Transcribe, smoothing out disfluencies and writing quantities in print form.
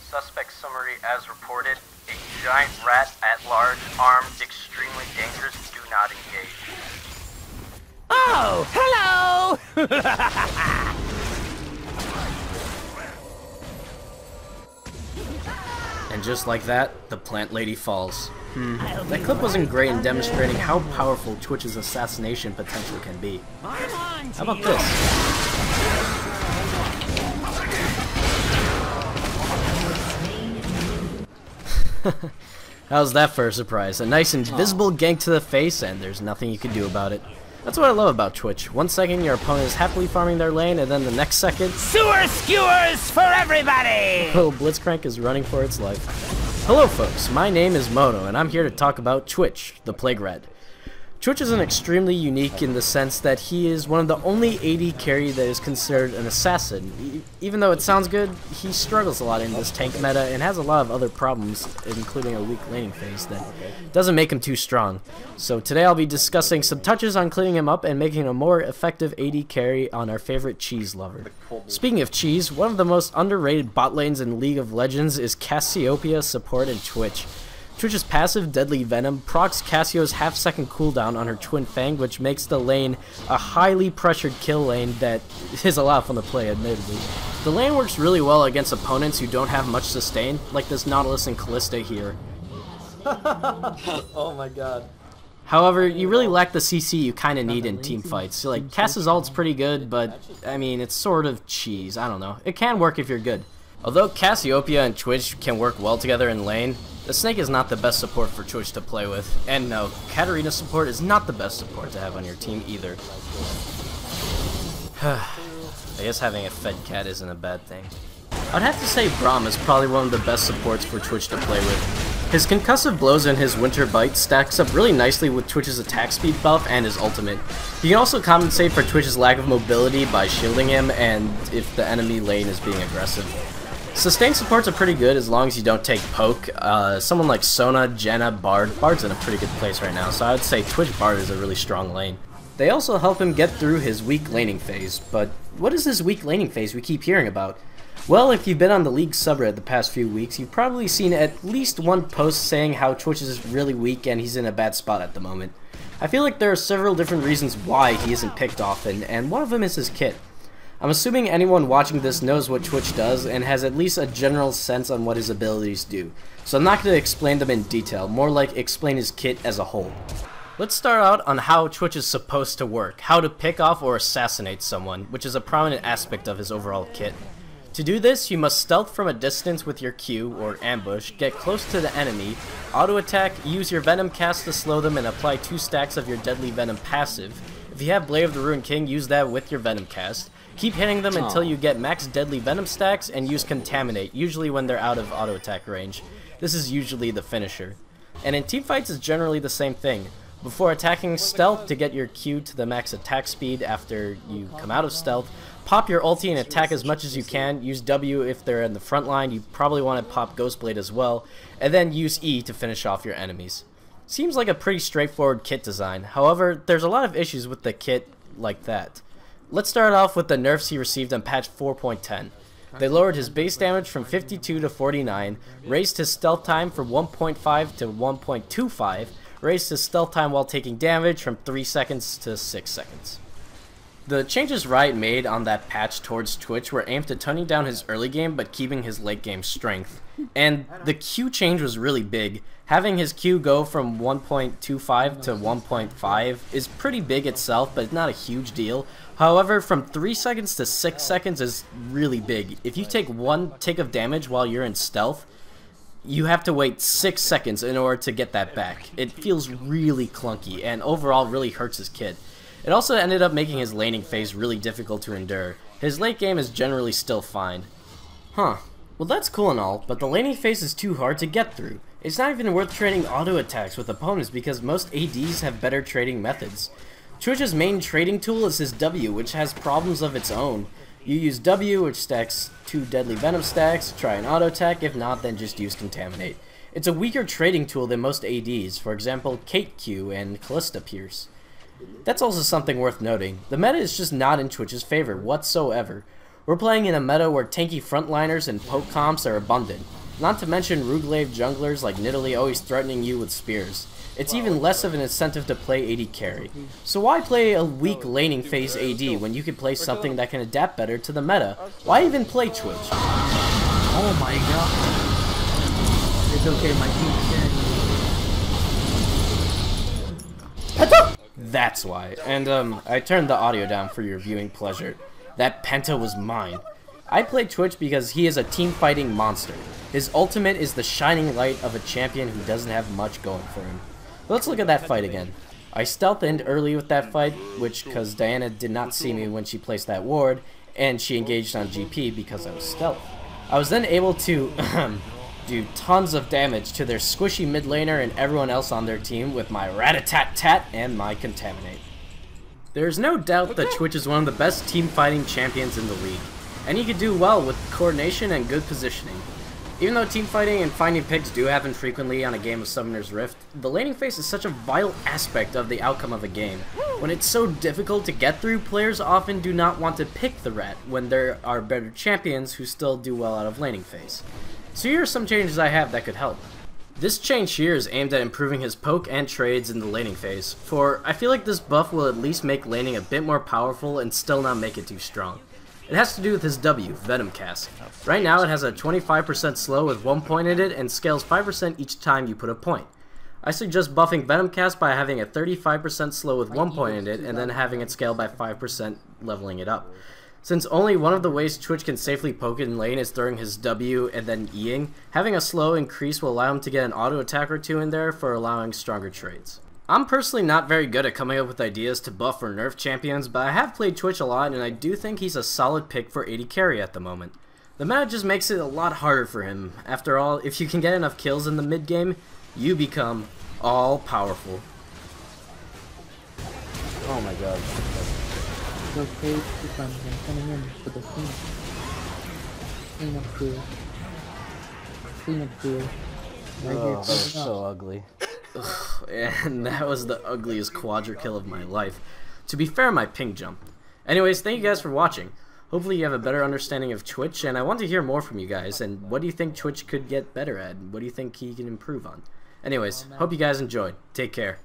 Suspect summary as reported. A giant rat at large, armed, extremely dangerous. Do not engage. Oh, hello! And just like that, the plant lady falls. That clip wasn't great in demonstrating how powerful Twitch's assassination potential can be. How about this? How's that for a surprise? A nice invisible gank to the face, and there's nothing you can do about it. That's what I love about Twitch. One second your opponent is happily farming their lane, and then the next second... Sewer skewers for everybody! Little Blitzcrank is running for its life. Hello folks, my name is Mono, and I'm here to talk about Twitch, the Plague Red. Twitch is extremely unique in the sense that he is one of the only AD carry that is considered an assassin. Even though it sounds good, he struggles a lot in this tank meta and has a lot of other problems, including a weak laning phase that doesn't make him too strong. So today I'll be discussing some touches on cleaning him up and making a more effective AD carry on our favorite cheese lover. Speaking of cheese, one of the most underrated bot lanes in League of Legends is Cassiopeia support in Twitch. Twitch's passive Deadly Venom procs Cassio's half-second cooldown on her Twin Fang, which makes the lane a highly pressured kill lane that is a lot of fun to play, admittedly. The lane works really well against opponents who don't have much sustain, like this Nautilus and Callista here. Oh my god. However, you really lack the CC you kinda need in team fights. So, like, Cass's ult's pretty good, but, I mean, it's sort of cheese. I don't know. It can work if you're good. Although Cassiopeia and Twitch can work well together in lane, the Snake is not the best support for Twitch to play with. And no, Katarina support is not the best support to have on your team either. I guess having a fed cat isn't a bad thing. I'd have to say Braum is probably one of the best supports for Twitch to play with. His concussive blows and his winter bite stacks up really nicely with Twitch's attack speed buff and his ultimate. He can also compensate for Twitch's lack of mobility by shielding him and if the enemy lane is being aggressive. Sustain supports are pretty good as long as you don't take poke. Someone like Sona, Jenna, Bard's in a pretty good place right now, so I would say Twitch Bard is a really strong lane. They also help him get through his weak laning phase, but what is this weak laning phase we keep hearing about? Well, if you've been on the League subreddit the past few weeks, you've probably seen at least one post saying how Twitch is really weak and he's in a bad spot at the moment. I feel like there are several different reasons why he isn't picked often, and one of them is his kit. I'm assuming anyone watching this knows what Twitch does and has at least a general sense on what his abilities do, so I'm not going to explain them in detail, more like explain his kit as a whole. Let's start out on how Twitch is supposed to work, how to pick off or assassinate someone, which is a prominent aspect of his overall kit. To do this, you must stealth from a distance with your Q, or ambush, get close to the enemy, auto-attack, use your Venom cast to slow them, and apply 2 stacks of your Deadly Venom passive. If you have Blade of the Ruined King, use that with your Venom cast. Keep hitting them until you get max Deadly Venom stacks, and use Contaminate, usually when they're out of auto-attack range. This is usually the finisher. And in teamfights, it's generally the same thing. Before attacking, stealth to get your Q to the max attack speed after you come out of stealth. Pop your ulti and attack as much as you can. Use W if they're in the front line. You probably want to pop Ghostblade as well. And then use E to finish off your enemies. Seems like a pretty straightforward kit design. However, there's a lot of issues with the kit like that. Let's start off with the nerfs he received on patch 4.10. They lowered his base damage from 52 to 49, raised his stealth time from 1.5 to 1.25, raised his stealth time while taking damage from 3 seconds to 6 seconds. The changes Riot made on that patch towards Twitch were aimed at toning down his early game but keeping his late game strength. And the Q change was really big. Having his Q go from 1.25 to 1.5 is pretty big itself, but not a huge deal. However, from 3 seconds to 6 seconds is really big. If you take 1 tick of damage while you're in stealth, you have to wait 6 seconds in order to get that back. It feels really clunky and overall really hurts his kit. It also ended up making his laning phase really difficult to endure. His late game is generally still fine. Well that's cool and all, but the laning phase is too hard to get through. It's not even worth trading auto attacks with opponents because most ADs have better trading methods. Twitch's main trading tool is his W, which has problems of its own. You use W, which stacks 2 Deadly Venom stacks, try an auto attack, if not then just use Contaminate. It's a weaker trading tool than most ADs, for example Kate Q and Callista Pierce. That's also something worth noting. The meta is just not in Twitch's favor whatsoever. We're playing in a meta where tanky frontliners and poke comps are abundant. Not to mention Ruglaive junglers like Nidalee always threatening you with spears. It's even less of an incentive to play AD carry. So why play a weak laning phase AD when you could play something that can adapt better to the meta? Why even play Twitch? Oh my god. It's okay, my team's dead. That's why. And I turned the audio down for your viewing pleasure. That Penta was mine. I play Twitch because he is a team-fighting monster. His ultimate is the shining light of a champion who doesn't have much going for him. But let's look at that fight again. I stealthed in early with that fight, because Diana did not see me when she placed that ward, and she engaged on GP because I was stealth. I was then able to do tons of damage to their squishy mid laner and everyone else on their team with my Rat-a-tat-tat and my Contaminate. There's no doubt that Twitch is one of the best team-fighting champions in the league, and he could do well with coordination and good positioning. Even though teamfighting and finding picks do happen frequently on a game of Summoner's Rift, the laning phase is such a vital aspect of the outcome of a game. When it's so difficult to get through, players often do not want to pick the rat when there are better champions who still do well out of laning phase. So here are some changes I have that could help. This change here is aimed at improving his poke and trades in the laning phase, for I feel like this buff will at least make laning a bit more powerful and still not make it too strong. It has to do with his W, Venom Cast. Right now it has a 25% slow with 1 point in it and scales 5% each time you put a point. I suggest buffing Venom Cast by having a 35% slow with 1 point in it and then having it scale by 5%, leveling it up. Since only one of the ways Twitch can safely poke in lane is throwing his W and then Eing, having a slow increase will allow him to get an auto attack or two in there for allowing stronger trades. I'm personally not very good at coming up with ideas to buff or nerf champions, but I have played Twitch a lot and I do think he's a solid pick for AD carry at the moment. The meta just makes it a lot harder for him. After all, if you can get enough kills in the mid game, you become all powerful. Oh my god. It's okay if I'm coming in for the team. Clean up here. Clean up here. Right here, That was so ugly. Ugh, and that was the ugliest quadra kill of my life. To be fair, my ping jumped. Anyways, thank you guys for watching. Hopefully you have a better understanding of Twitch, and I want to hear more from you guys, and what do you think Twitch could get better at? What do you think he can improve on? Anyways, hope you guys enjoyed. Take care.